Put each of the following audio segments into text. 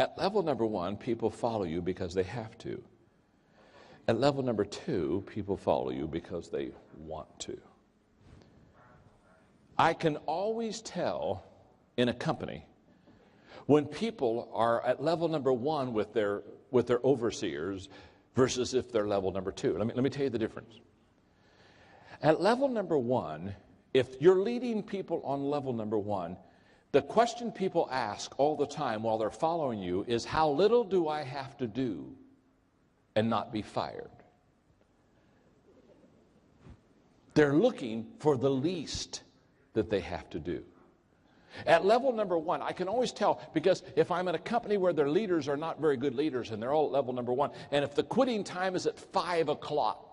At level number one, people follow you because they have to. At level number two, people follow you because they want to. I can always tell in a company when people are at level number one with their overseers versus if they're level number two. Let me tell you the difference. At level number one, if you're leading people on level number one, the question people ask all the time while they're following you is, how little do I have to do and not be fired? They're looking for the least that they have to do. At level number one, I can always tell, because if I'm in a company where their leaders are not very good leaders and they're all at level number one, and if the quitting time is at 5 o'clock,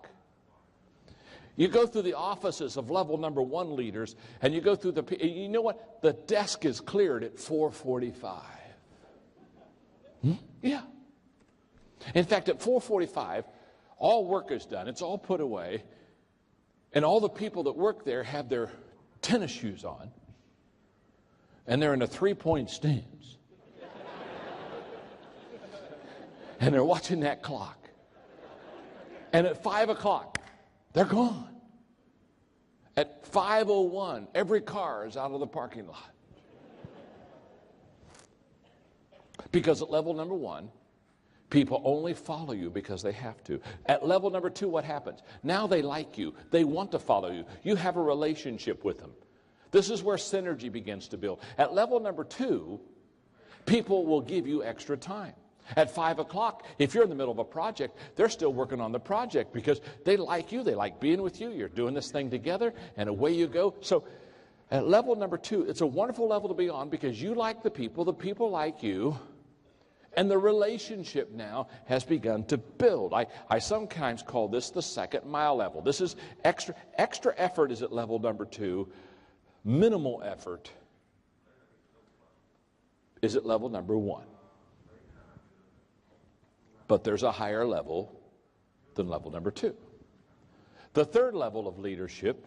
you go through the offices of level number one leaders, and you go through you know what? The desk is cleared at 4:45. Yeah. In fact, at 4:45, all work is done. It's all put away. And all the people that work there have their tennis shoes on. And they're in a 3-point stance. And they're watching that clock. And at 5 o'clock, they're gone. At 5:01, every car is out of the parking lot. Because at level number one, people only follow you because they have to. At level number two, what happens? Now they like you. They want to follow you. You have a relationship with them. This is where synergy begins to build. At level number two, people will give you extra time. At 5 o'clock, if you're in the middle of a project, they're still working on the project because they like you. They like being with you. You're doing this thing together, and away you go. So at level number two, it's a wonderful level to be on because you like the people like you, and the relationship now has begun to build. I sometimes call this the second mile level. This is extra effort is at level number two. Minimal effort is at level number one. But there's a higher level than level number two. The third level of leadership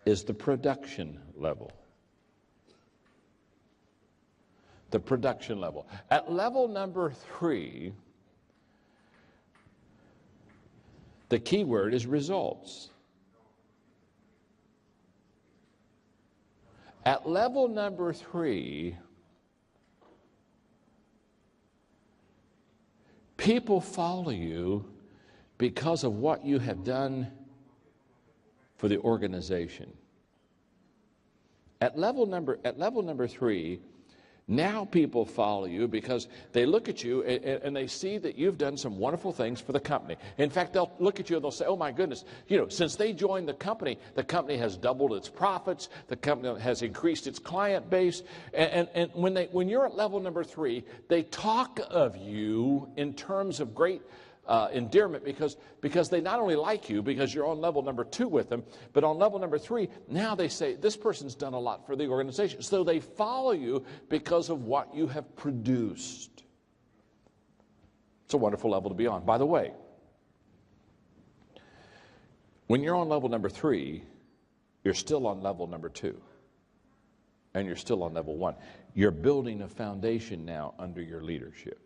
is the production level. The production level. At level number three, the key word is results. At level number three, people follow you because of what you have done for the organization. At level number three, now people follow you because they look at you and they see that you've done some wonderful things for the company. In fact, they'll look at you and they'll say, oh my goodness, since they joined the company has doubled its profits, the company has increased its client base. And when you're at level number three, they talk of you in terms of great endearment because they not only like you because you're on level number two with them, but on level number three, now they say, this person's done a lot for the organization. So they follow you because of what you have produced. It's a wonderful level to be on. By the way, when you're on level number three, you're still on level number two. And you're still on level one. You're building a foundation now under your leadership.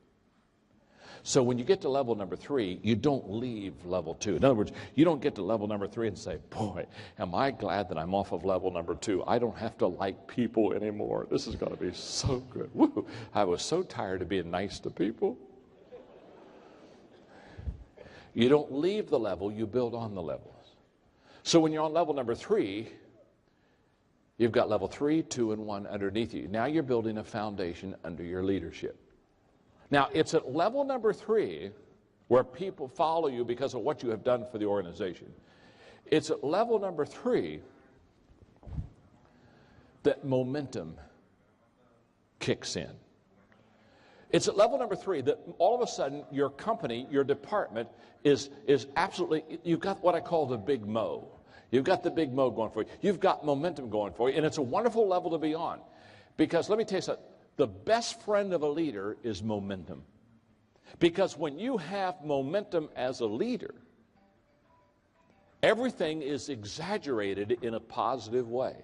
So when you get to level number three, you don't leave level two. In other words, you don't get to level number three and say, boy, am I glad that I'm off of level number two. I don't have to like people anymore. This is going to be so good. Woo! I was so tired of being nice to people. You don't leave the level, you build on the levels. So when you're on level number three, you've got level 3, 2, and 1 underneath you. Now you're building a foundation under your leadership. Now, it's at level number 3 where people follow you because of what you have done for the organization. It's at level number 3 that momentum kicks in. It's at level number 3 that all of a sudden your company, your department is absolutely, you've got what I call the big mo. You've got the big mo going for you. You've got momentum going for you, and it's a wonderful level to be on. Because let me tell you something, the best friend of a leader is momentum. Because when you have momentum as a leader, everything is exaggerated in a positive way.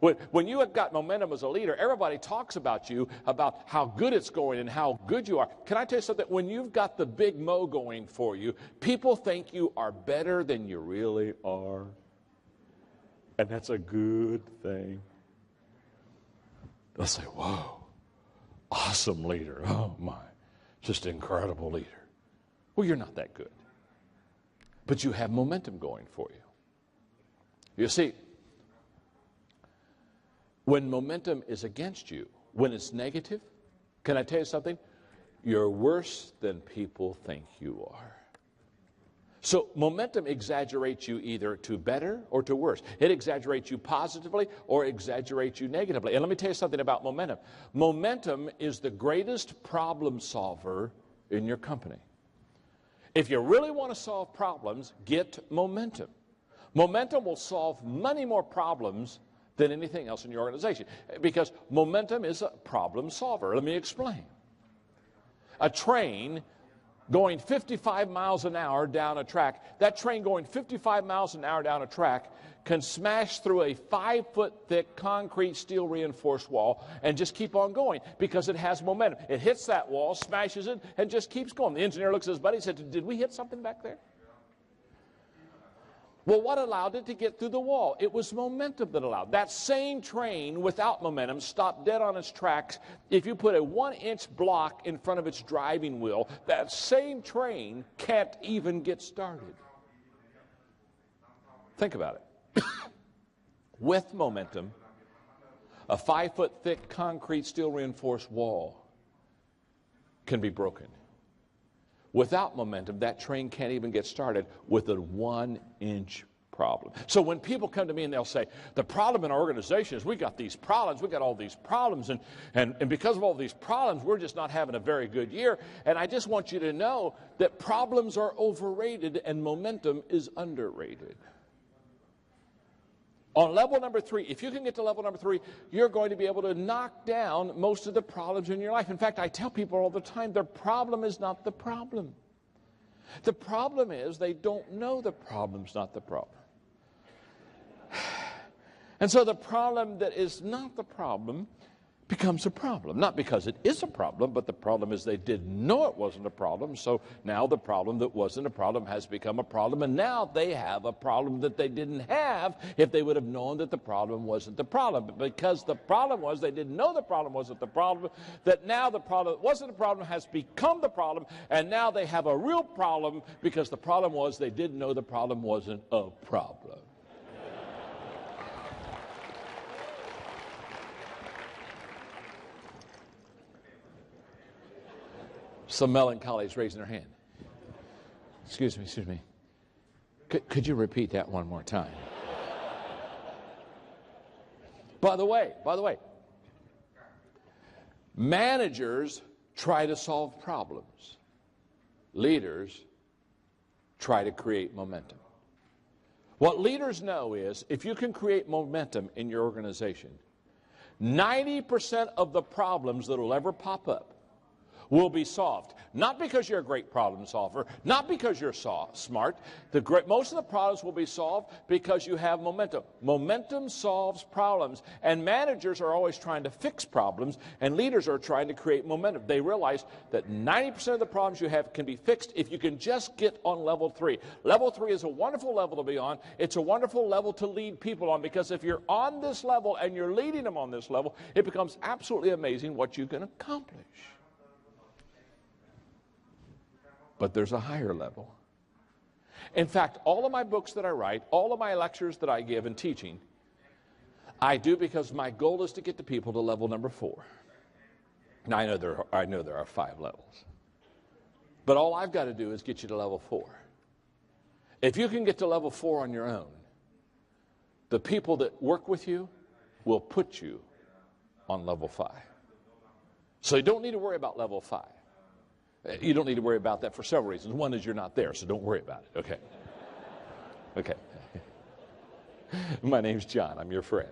When you have got momentum as a leader, everybody talks about you, about how good it's going and how good you are. Can I tell you something? When you've got the big mo going for you, people think you are better than you really are. And that's a good thing. They'll say, whoa, awesome leader. Oh, my, just incredible leader. Well, you're not that good. But you have momentum going for you. You see, when momentum is against you, when it's negative, can I tell you something? You're worse than people think you are. So momentum exaggerates you either to better or to worse. It exaggerates you positively or exaggerates you negatively. And let me tell you something about momentum. Momentum is the greatest problem solver in your company. If you really want to solve problems, get momentum. Momentum will solve many more problems than anything else in your organization, because momentum is a problem solver. Let me explain. A train going 55 miles an hour down a track, that train going 55 miles an hour down a track can smash through a 5-foot thick concrete steel reinforced wall and just keep on going because it has momentum. It hits that wall, smashes it, and just keeps going. The engineer looks at his buddy and said, did we hit something back there? Well, what allowed it to get through the wall? It was momentum that allowed. That same train without momentum stopped dead on its tracks. If you put a 1-inch block in front of its driving wheel, that same train can't even get started. Think about it. With momentum, a 5-foot thick concrete steel reinforced wall can be broken. Without momentum, that train can't even get started with a 1-inch problem. So when people come to me and they'll say, the problem in our organization is we got these problems, we got all these problems, and because of all these problems, we're just not having a very good year. And I just want you to know that problems are overrated and momentum is underrated. On level number 3, if you can get to level number 3, you're going to be able to knock down most of the problems in your life. In fact, I tell people all the time, their problem is not the problem. The problem is they don't know the problem's not the problem. And so the problem that is not the problem becomes a problem. Not because it is a problem, but the problem is they didn't know it wasn't a problem. So now the problem that wasn't a problem has become a problem. And now they have a problem that they didn't have if they would have known that the problem wasn't the problem. But because the problem was they didn't know the problem wasn't the problem, that now the problem that wasn't a problem has become the problem. And now they have a real problem because the problem was they didn't know the problem wasn't a problem. Some melancholy's raising their hand. Excuse me. Could you repeat that one more time? By the way, managers try to solve problems. Leaders try to create momentum. What leaders know is if you can create momentum in your organization, 90% of the problems that will ever pop up will be solved. Not because you're a great problem solver, not because you're smart. Most of the problems will be solved because you have momentum. Momentum solves problems, and managers are always trying to fix problems, and leaders are trying to create momentum. They realize that 90% of the problems you have can be fixed if you can just get on level 3. Level 3 is a wonderful level to be on. It's a wonderful level to lead people on, because if you're on this level and you're leading them on this level, it becomes absolutely amazing what you can accomplish. But there's a higher level. In fact, all of my books that I write, all of my lectures that I give and teaching, I do because my goal is to get the people to level number 4. Now, I know there are 5 levels. But all I've got to do is get you to level 4. If you can get to level 4 on your own, the people that work with you will put you on level 5. So you don't need to worry about level 5. You don't need to worry about that for several reasons. One is you're not there, so don't worry about it. Okay. My name's John. I'm your friend.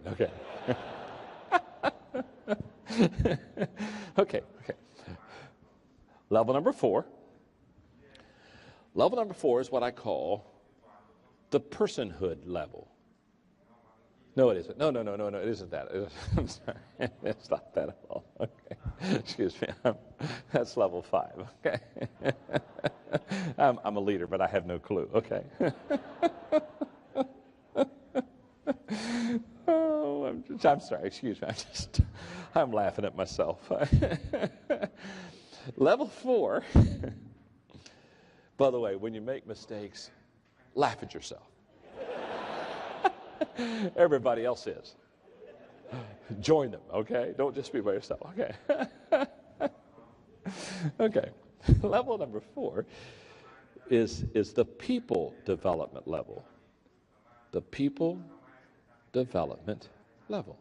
Okay. Level number 4. Level number 4 is what I call the personhood level. No, it isn't. No, it isn't that. I'm sorry. It's not that at all. Okay. Excuse me. That's level 5. Okay. I'm a leader, but I have no clue. Okay. Oh, I'm sorry. Excuse me. I'm laughing at myself. Level 4. By the way, when you make mistakes, laugh at yourself. Everybody else is. Join them, okay? Don't just be by yourself, okay? Okay. Level number 4 is the people development level. The people development level.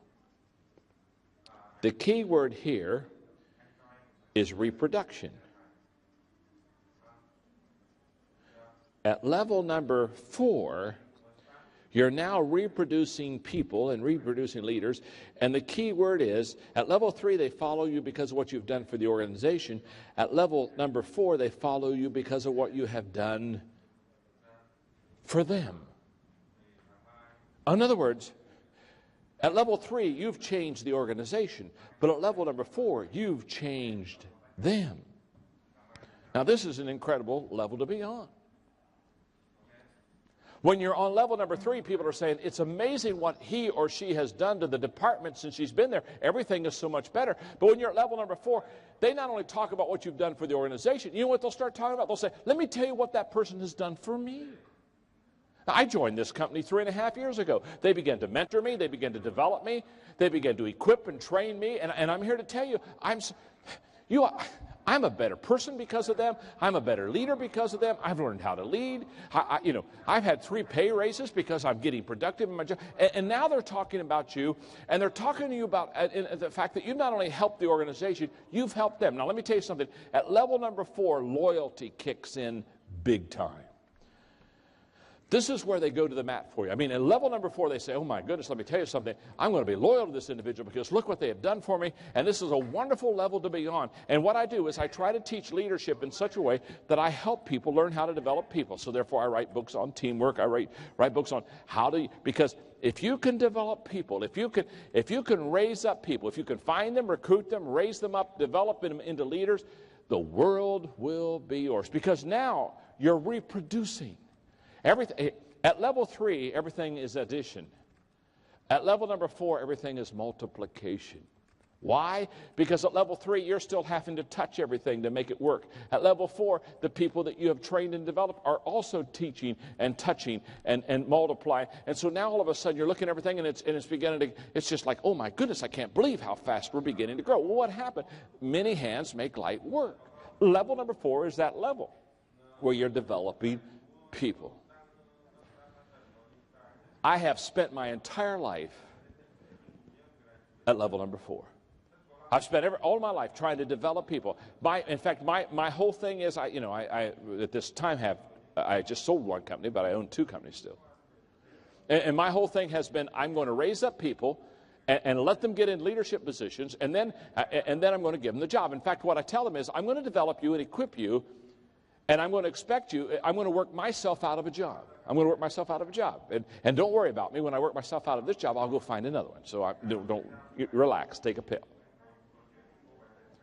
The key word here is reproduction. At level number 4, you're now reproducing people and reproducing leaders. And the key word is, at level 3, they follow you because of what you've done for the organization. At level number 4, they follow you because of what you have done for them. In other words, at level 3, you've changed the organization. But at level number 4, you've changed them. Now, this is an incredible level to be on. When you're on level number 3, people are saying, it's amazing what he or she has done to the department since she's been there. Everything is so much better. But when you're at level number 4, they not only talk about what you've done for the organization, you know what they'll start talking about? They'll say, let me tell you what that person has done for me. Now, I joined this company 3.5 years ago. They began to mentor me. They began to develop me. They began to equip and train me. And I'm here to tell you, I'm a better person because of them. I'm a better leader because of them. I've learned how to lead. I've had 3 pay raises because I'm getting productive in my job. And now they're talking about you, and they're talking to you about the fact that you not only helped the organization, you've helped them. Now, let me tell you something. At level number 4, loyalty kicks in big time. This is where they go to the mat for you. I mean, at level number 4, they say, oh my goodness, let me tell you something. I'm going to be loyal to this individual because look what they have done for me, and this is a wonderful level to be on. And what I do is I try to teach leadership in such a way that I help people learn how to develop people. So therefore, I write books on teamwork. I write books on how to, because if you can develop people, if you can raise up people, if you can find them, recruit them, raise them up, develop them into leaders, the world will be yours. Because now you're reproducing. At level 3, everything is addition. At level number 4, everything is multiplication. Why? Because at level 3, you're still having to touch everything to make it work. At level 4, the people that you have trained and developed are also teaching and touching and multiplying. And so now all of a sudden you're looking at everything and it's beginning to, it's just like, oh my goodness, I can't believe how fast we're beginning to grow. Well, what happened? Many hands make light work. Level number 4 is that level where you're developing people. I have spent my entire life at level number 4. I've spent all my life trying to develop people. In fact, my whole thing is, I at this time I just sold one company, but I own 2 companies still. And my whole thing has been, I'm going to raise up people and let them get in leadership positions, and then I'm going to give them the job. In fact, what I tell them is, I'm going to develop you and equip you, and I'm going to expect you, I'm going to work myself out of a job. I'm going to work myself out of a job. And don't worry about me. When I work myself out of this job, I'll go find another one. So don't relax, take a pill.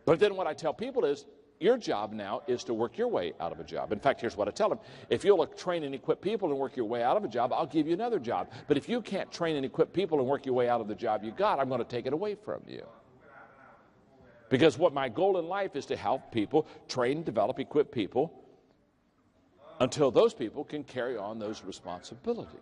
But then what I tell people is, your job now is to work your way out of a job. In fact, here's what I tell them. If you'll train and equip people and work your way out of a job, I'll give you another job. But if you can't train and equip people and work your way out of the job you got, I'm going to take it away from you. Because what my goal in life is to help people, train, develop, equip people, until those people can carry on those responsibilities.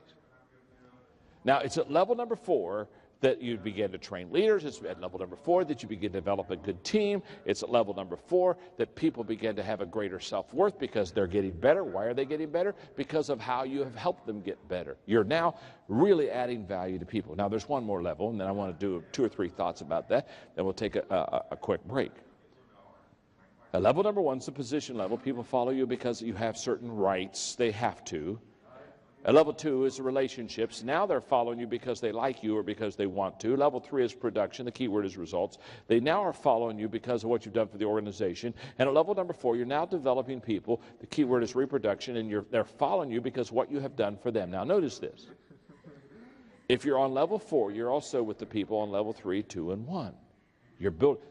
Now, it's at level number 4 that you begin to train leaders. It's at level number 4 that you begin to develop a good team. It's at level number 4 that people begin to have a greater self-worth because they're getting better. Why are they getting better? Because of how you have helped them get better. You're now really adding value to people. Now, there's one more level, and then I want to do 2 or 3 thoughts about that. Then we'll take a quick break. Level number 1 is the position level. People follow you because you have certain rights. They have to. Level 2 is the relationships. Now they're following you because they like you or because they want to. Level 3 is production. The key word is results. They now are following you because of what you've done for the organization. And at level number 4, you're now developing people. The key word is reproduction, and they're following you because of what you have done for them. Now notice this. If you're on level 4, you're also with the people on level 3, 2, and 1.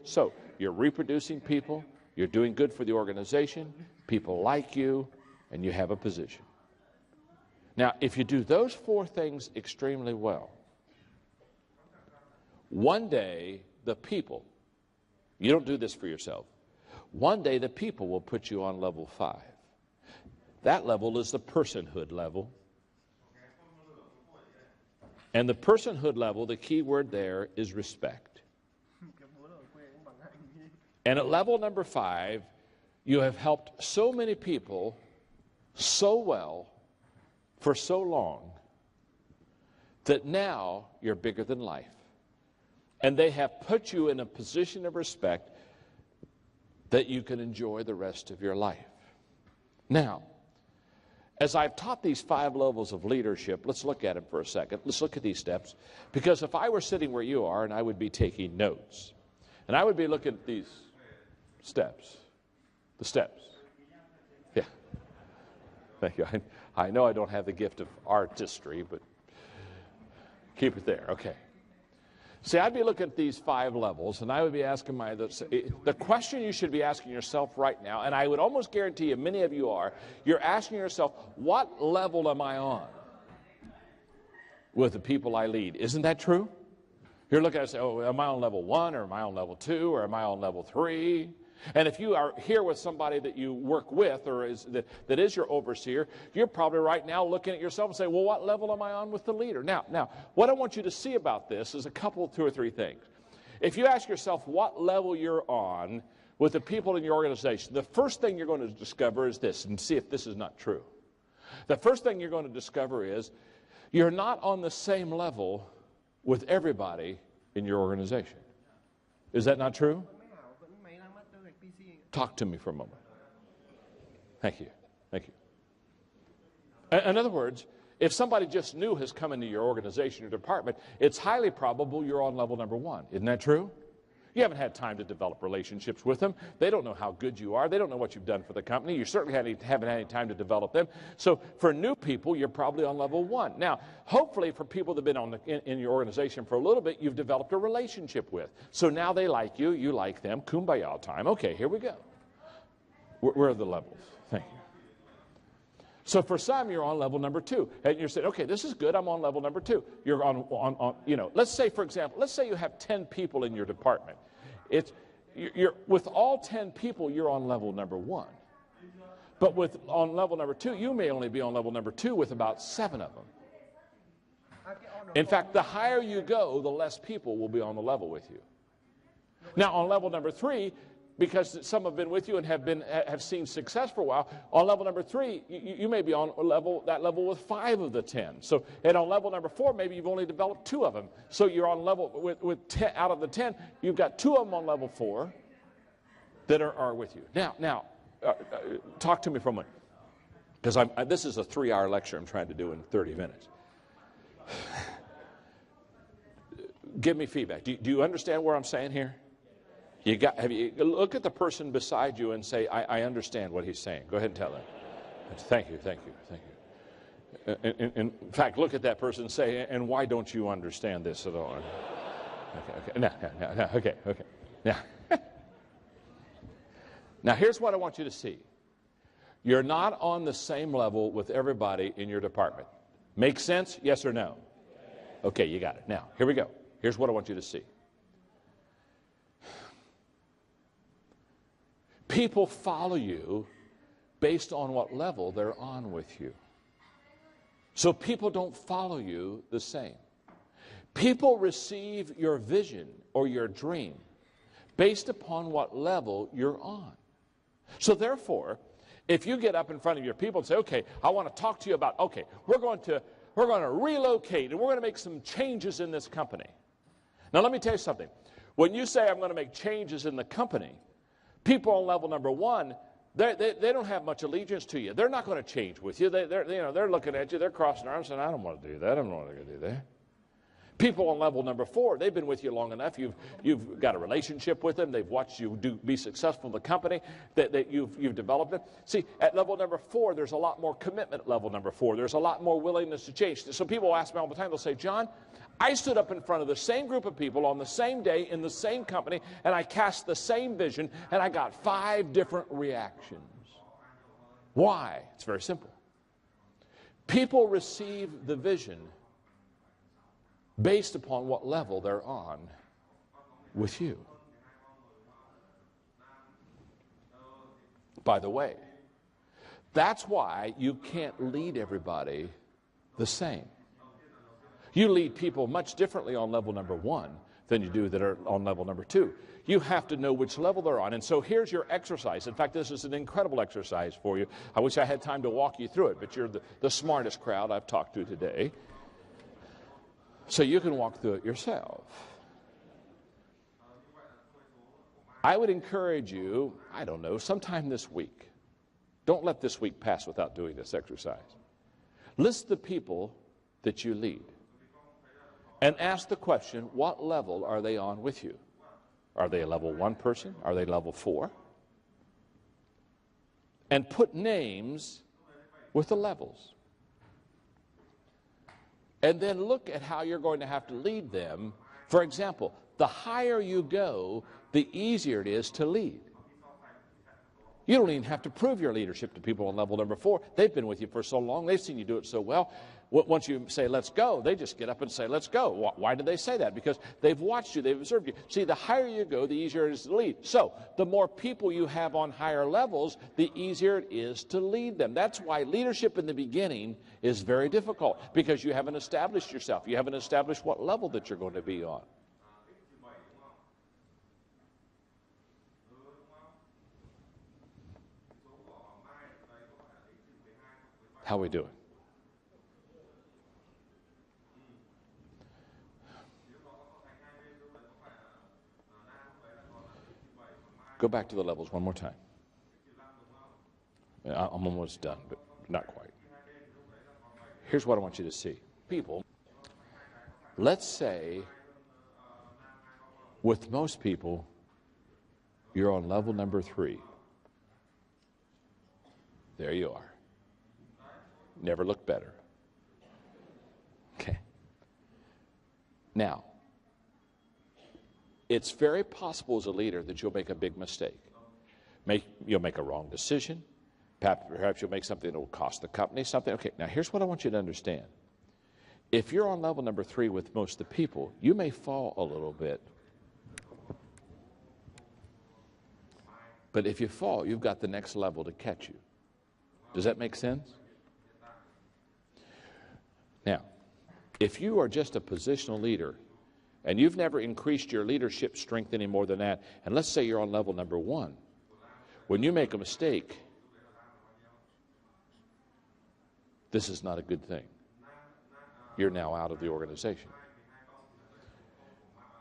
So you're reproducing people, you're doing good for the organization, people like you, and you have a position. Now, if you do those 4 things extremely well, one day the people, you don't do this for yourself, one day the people will put you on level 5. That level is the personhood level. And the personhood level, the key word there is respect. And at level number 5, you have helped so many people so well for so long that now you're bigger than life. And they have put you in a position of respect that you can enjoy the rest of your life. Now, as I've taught these 5 levels of leadership, let's look at them for a second. Let's look at these steps. Because if I were sitting where you are and I would be taking notes, and I would be looking at these steps, the steps. Yeah. Thank you. I know I don't have the gift of artistry, but keep it there. Okay. See, I'd be looking at these 5 levels, and I would be asking the question you should be asking yourself right now, and I would almost guarantee you many of you are, you're asking yourself, what level am I on with the people I lead? Isn't that true? You're looking at it and say, oh, am I on level 1, or am I on level 2, or am I on level 3? And if you are here with somebody that you work with or that is your overseer, you're probably right now looking at yourself and saying, well, what level am I on with the leader? Now, what I want you to see about this is a couple, 2 or 3 things. If you ask yourself what level you're on with the people in your organization, the first thing you're going to discover is this, and see if this is not true. The first thing you're going to discover is you're not on the same level with everybody in your organization. Is that not true? Talk to me for a moment. Thank you. Thank you. In other words, if somebody just new has come into your organization or department, it's highly probable you're on level number 1. Isn't that true? You haven't had time to develop relationships with them. They don't know how good you are. They don't know what you've done for the company. You certainly haven't had any time to develop them. So for new people, you're probably on level 1. Now, hopefully for people that have been in your organization for a little bit, you've developed a relationship with. So now they like you, you like them. Kumbaya time. Okay, here we go. Where are the levels? Thank you. So for some, you're on level number 2. And you're saying, okay, this is good. I'm on level number 2. You're on let's say, for example, let's say you have 10 people in your department. You're with all 10 people, you're on level number 1. But on level number 2, you may only be on level number 2 with about 7 of them. In fact, the higher you go, the less people will be on the level with you. Now, on level number 3, because some have been with you and have seen success for a while, on level number 3, you may be on that level with 5 of the 10. So, and on level number 4, maybe you've only developed 2 of them. So you're on level with 10 out of the 10. You've got 2 of them on level 4 that are with you. Now, talk to me for a moment, because this is a 3-hour lecture I'm trying to do in 30 minutes. Give me feedback. Do you understand what I'm saying here? Look at the person beside you and say, I understand what he's saying. Go ahead and tell him. Thank you, thank you, thank you. In fact, look at that person and say, and why don't you understand this at all? Okay. Now, okay. Now, now here's what I want you to see. You're not on the same level with everybody in your department. Make sense? Yes or no? Okay, you got it. Now, here we go. Here's what I want you to see. People follow you based on what level they're on with you. So people don't follow you the same. People receive your vision or your dream based upon what level you're on. So therefore, if you get up in front of your people and say, okay, I want to talk to you about, okay, we're going to relocate and we're going to make some changes in this company. Now let me tell you something. When you say I'm going to make changes in the company, people on level number 1, they don't have much allegiance to you. They're not going to change with you. They're looking at you. They're crossing their arms saying, I don't want to do that. I don't want to do that. People on level number 4, they've been with you long enough. You've got a relationship with them. They've watched you be successful in the company that you've developed it. See, at level number 4, there's a lot more commitment at level number 4. There's a lot more willingness to change. So people ask me all the time, they'll say, John, I stood up in front of the same group of people on the same day in the same company, and I cast the same vision, and I got 5 different reactions. Why? It's very simple. People receive the vision based upon what level they're on with you. By the way, that's why you can't lead everybody the same. You lead people much differently on level number 1 than you do that are on level number 2. You have to know which level they're on. And so here's your exercise. In fact, this is an incredible exercise for you. I wish I had time to walk you through it, but you're the smartest crowd I've talked to today. So you can walk through it yourself. I would encourage you, I don't know, sometime this week. Don't let this week pass without doing this exercise. List the people that you lead. And ask the question, what level are they on with you? Are they a level 1 person? Are they level 4? And put names with the levels. And then look at how you're going to have to lead them. For example, the higher you go, the easier it is to lead. You don't even have to prove your leadership to people on level number 4. They've been with you for so long. They've seen you do it so well. Once you say, let's go, they just get up and say, let's go. Why do they say that? Because they've watched you. They've observed you. See, the higher you go, the easier it is to lead. So the more people you have on higher levels, the easier it is to lead them. That's why leadership in the beginning is very difficult, because you haven't established yourself. You haven't established what level that you're going to be on. How are we doing? Go back to the levels one more time. I'm almost done, but not quite. Here's what I want you to see. People, let's say with most people, you're on level number 3. There you are. Never looked better. Okay. Now, it's very possible as a leader that you'll make a big mistake. You'll make a wrong decision. Perhaps you'll make something that will cost the company something. Okay, now here's what I want you to understand. If you're on level number 3 with most of the people, you may fall a little bit. But if you fall, you've got the next level to catch you. Does that make sense? Now, if you are just a positional leader and you've never increased your leadership strength any more than that, and let's say you're on level number 1, when you make a mistake, this is not a good thing. You're now out of the organization.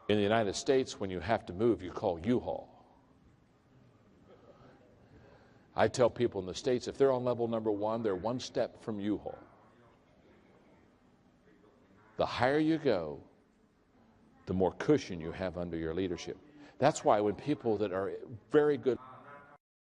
In the United States, when you have to move, you call U-Haul. I tell people in the States, if they're on level number 1, they're one step from U-Haul. The higher you go, the more cushion you have under your leadership. That's why when people that are very good